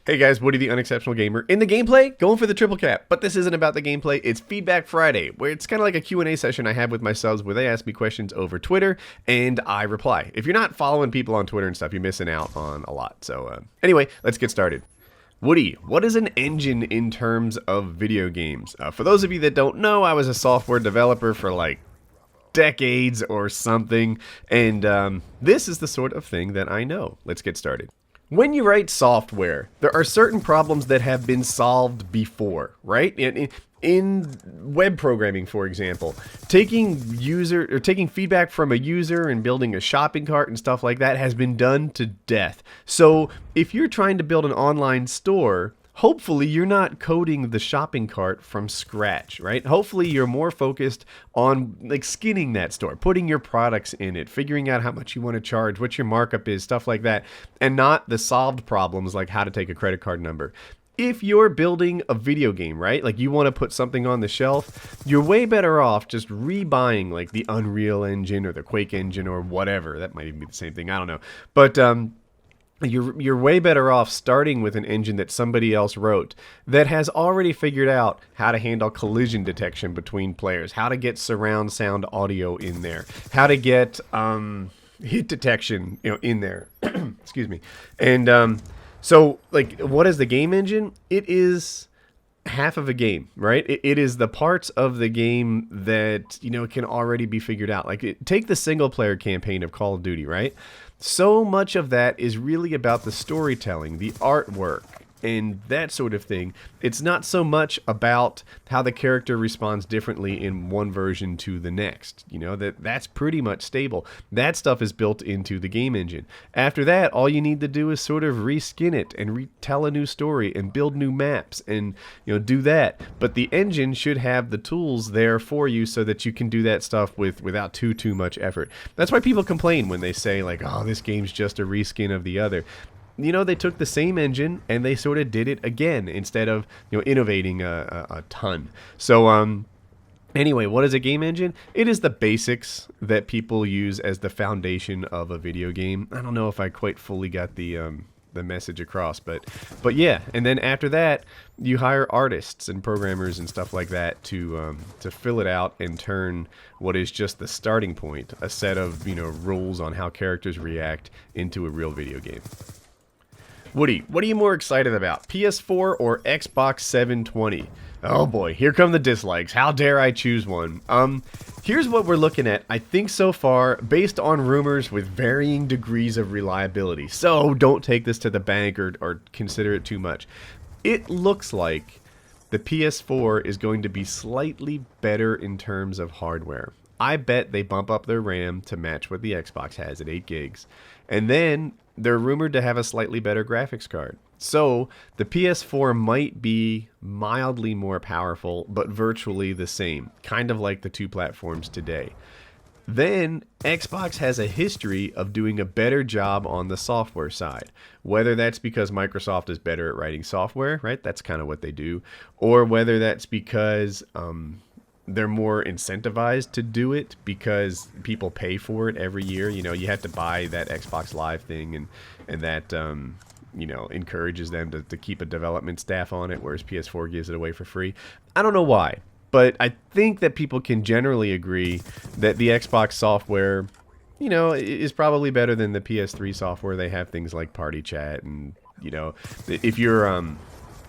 Hey guys, Woody the Unexceptional Gamer. In the gameplay, going for the triple cap. But this isn't about the gameplay, it's Feedback Friday, where it's kind of like a Q&A session I have with my subs where they ask me questions over Twitter, and I reply. If you're not following people on Twitter and stuff, you're missing out on a lot. So anyway, let's get started. Woody, what is an engine in terms of video games? For those of you that don't know, I was a software developer for like decades or something, and this is the sort of thing that I know. Let's get started. When you write software, there are certain problems that have been solved before, right? In web programming, for example, taking feedback from a user and building a shopping cart and stuff like that has been done to death. So if you're trying to build an online store, hopefully you're not coding the shopping cart from scratch, right? Hopefully you're more focused on like skinning that store, putting your products in it, figuring out how much you want to charge, what your markup is, stuff like that, and not the solved problems like how to take a credit card number. If you're building a video game, right, like you want to put something on the shelf, you're way better off just rebuying like the Unreal Engine or the Quake Engine or whatever. That might even be the same thing, I don't know. But you're way better off starting with an engine that somebody else wrote that has already figured out how to handle collision detection between players, how to get surround sound audio in there, how to get hit detection, in there. Excuse me. And so, like, what is the game engine? It is half of a game, right? It is the parts of the game that, can already be figured out. Like, take the single-player campaign of Call of Duty, right? So much of that is really about the storytelling, the artwork, and that sort of thing. It's not so much about how the character responds differently in one version to the next. That's pretty much stable. That stuff is built into the game engine. After that, all you need to do is sort of reskin it and retell a new story and build new maps and do that. But the engine should have the tools there for you so that you can do that stuff without too much effort. That's why people complain when they say like, oh, this game's just a reskin of the other. They took the same engine and they sort of did it again instead of, innovating a ton. So, anyway, what is a game engine? It is the basics that people use as the foundation of a video game. I don't know if I quite fully got the message across, but yeah. And then after that, you hire artists and programmers and stuff like that to fill it out and turn what is just the starting point, a set of rules on how characters react, into a real video game. Woody, what are you more excited about, PS4 or Xbox 720? Oh boy, here come the dislikes. How dare I choose one? Here's what we're looking at, I think so far, based on rumors with varying degrees of reliability. So don't take this to the bank or consider it too much. It looks like the PS4 is going to be slightly better in terms of hardware. I bet they bump up their RAM to match what the Xbox has at 8 gigs. And then they're rumored to have a slightly better graphics card. So the PS4 might be mildly more powerful, but virtually the same, kind of like the two platforms today. Then Xbox has a history of doing a better job on the software side, whether that's because Microsoft is better at writing software, right? That's kind of what they do, or whether that's because they're more incentivized to do it because people pay for it every year. You have to buy that Xbox Live thing, and that encourages them to keep a development staff on it, whereas PS4 gives it away for free. I don't know why, but I think that people can generally agree that the Xbox software, is probably better than the PS3 software. They have things like Party Chat, and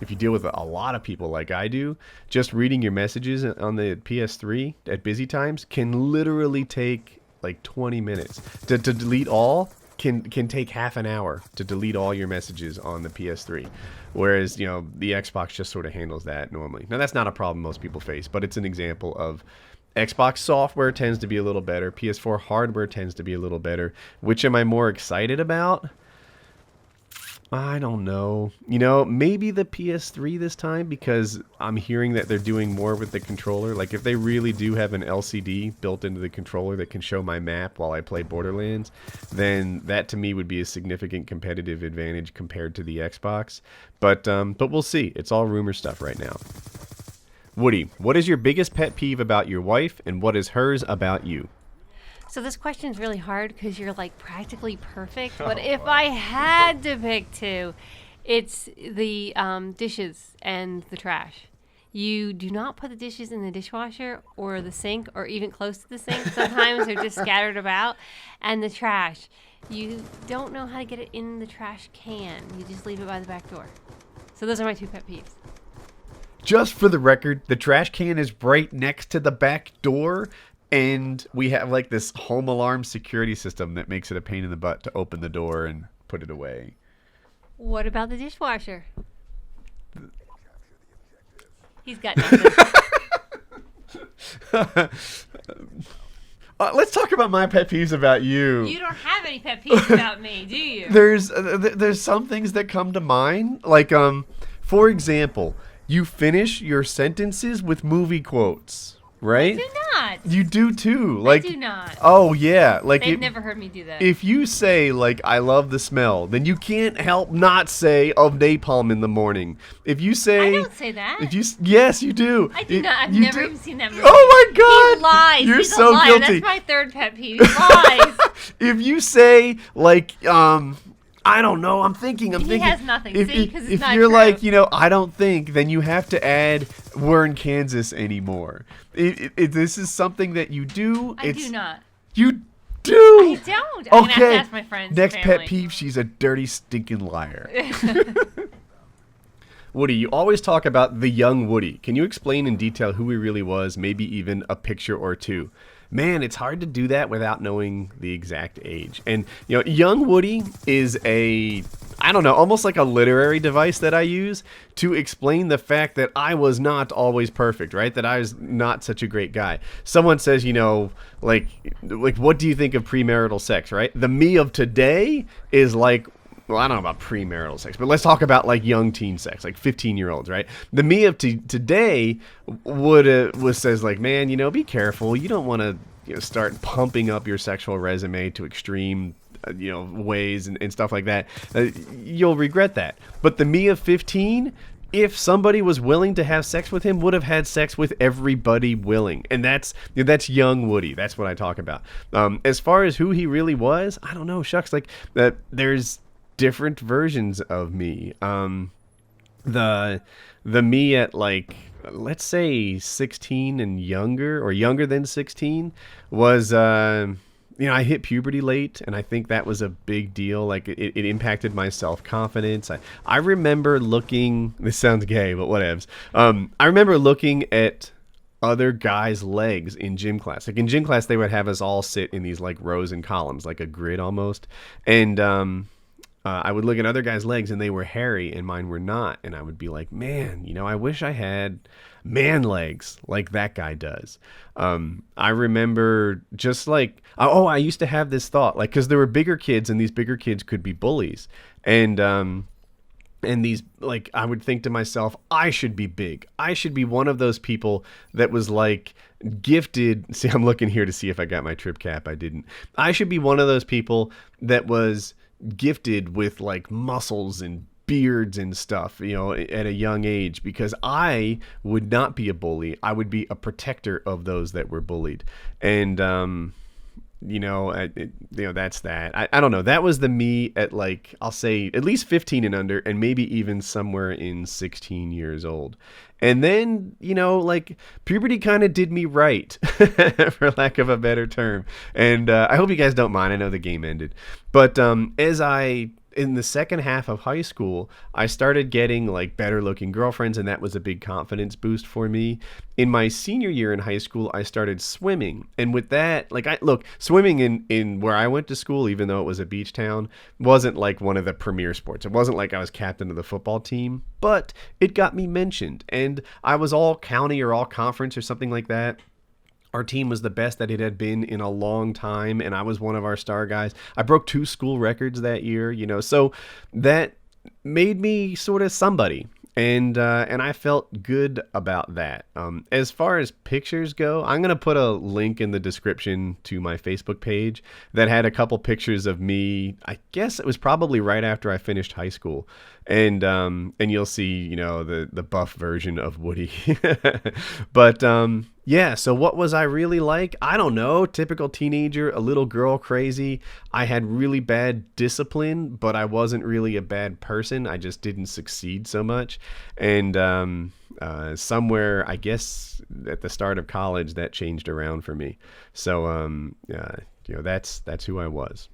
if you deal with a lot of people like I do, just reading your messages on the PS3 at busy times can literally take like 20 minutes. To delete all can take half an hour to delete all your messages on the PS3. Whereas, the Xbox just sort of handles that normally. Now, that's not a problem most people face, but it's an example of Xbox software tends to be a little better. PS4 hardware tends to be a little better. Which am I more excited about? I don't know. Maybe the PS3 this time, because I'm hearing that they're doing more with the controller. Like, if they really do have an LCD built into the controller that can show my map while I play Borderlands, then that to me would be a significant competitive advantage compared to the Xbox. But we'll see. It's all rumor stuff right now. Woody, what is your biggest pet peeve about your wife, and what is hers about you? So this question's really hard because you're like practically perfect. But if I had to pick two, It's the dishes and the trash. You do not put the dishes in the dishwasher or the sink or even close to the sink. Sometimes they're just scattered about. And the trash, you don't know how to get it in the trash can. You just leave it by the back door. So those are my 2 pet peeves. Just for the record, the trash can is right next to the back door, and we have like this home alarm security system that makes it a pain in the butt to open the door and put it away. What about the dishwasher? He's got nothing. Let's talk about my pet peeves about you. You don't have any pet peeves about me, do you? There's some things that come to mind, like for example, you finish your sentences with movie quotes, right? I do not. You do too. Like, I do not. Oh yeah, like They've never heard me do that. if you say like I love the smell, then you can't help not say of napalm in the morning. If you say I don't say that. Yes, you do. I do not. I've You never do. even seen that movie. Oh my God! He lies. You're He's so a liar. guilty. That's my 3rd pet peeve. He lies. If you say like I don't know. I'm thinking. He has nothing. See, 'cause it's if not you're true. like, I don't think, then you have to add we're in Kansas anymore. This is something that you do. I do not. You do. I don't. I'm gonna have to Okay. ask my friends. Next and family. pet peeve. She's a dirty, stinking liar. Woody, you always talk about the young Woody. Can you explain in detail who he really was? Maybe even a picture or two. Man, it's hard to do that without knowing the exact age. And, young Woody is almost like a literary device that I use to explain the fact that I was not always perfect, right? That I was not such a great guy. Someone says, like what do you think of premarital sex, right? The me of today is like, well, I don't know about premarital sex, but let's talk about like young teen sex, like 15-year-olds, right? The me of today says like, man, be careful. You don't want to start pumping up your sexual resume to extreme ways and stuff like that. You'll regret that. But the me of 15, if somebody was willing to have sex with him, would have had sex with everybody willing. And that's young Woody. That's what I talk about. As far as who he really was, I don't know. Shucks, like there's different versions of me. The me at like, let's say 16 and younger, or younger than 16, was I hit puberty late, and I think that was a big deal. Like it impacted my self-confidence. I remember looking, this sounds gay, but whatevs. I remember looking at other guys' legs in gym class. Like in gym class, they would have us all sit in these like rows and columns, like a grid almost. And I would look at other guys' legs, and they were hairy, and mine were not. And I would be like, man, I wish I had man legs like that guy does. I remember just like, I used to have this thought, like, because there were bigger kids, and these bigger kids could be bullies. And these, like, I would think to myself, I should be big. I should be one of those people that was like gifted. See, I'm looking here to see if I got my trip cap. I didn't. I should be one of those people that was gifted with like muscles and beards and stuff, at a young age, because I would not be a bully. I would be a protector of those that were bullied. And that's that. I don't know. That was the me at like, I'll say at least 15 and under, and maybe even somewhere in 16 years old. And then, like puberty kind of did me right, for lack of a better term. And I hope you guys don't mind. I know the game ended. But in the second half of high school, I started getting like better looking girlfriends, and that was a big confidence boost for me. In my senior year in high school, I started swimming. And with that, like swimming in where I went to school, even though it was a beach town, wasn't like one of the premier sports. It wasn't like I was captain of the football team, but it got me mentioned. And I was all county or all conference or something like that. Our team was the best that it had been in a long time, and I was one of our star guys. I broke 2 school records that year, so that made me sort of somebody, and I felt good about that. As far as pictures go, I'm gonna put a link in the description to my Facebook page that had a couple pictures of me. I guess it was probably right after I finished high school, and you'll see, the buff version of Woody. But Yeah, so what was I really like? I don't know. Typical teenager, a little girl crazy. I had really bad discipline, but I wasn't really a bad person. I just didn't succeed so much. And somewhere, I guess, at the start of college, that changed around for me. So, that's who I was.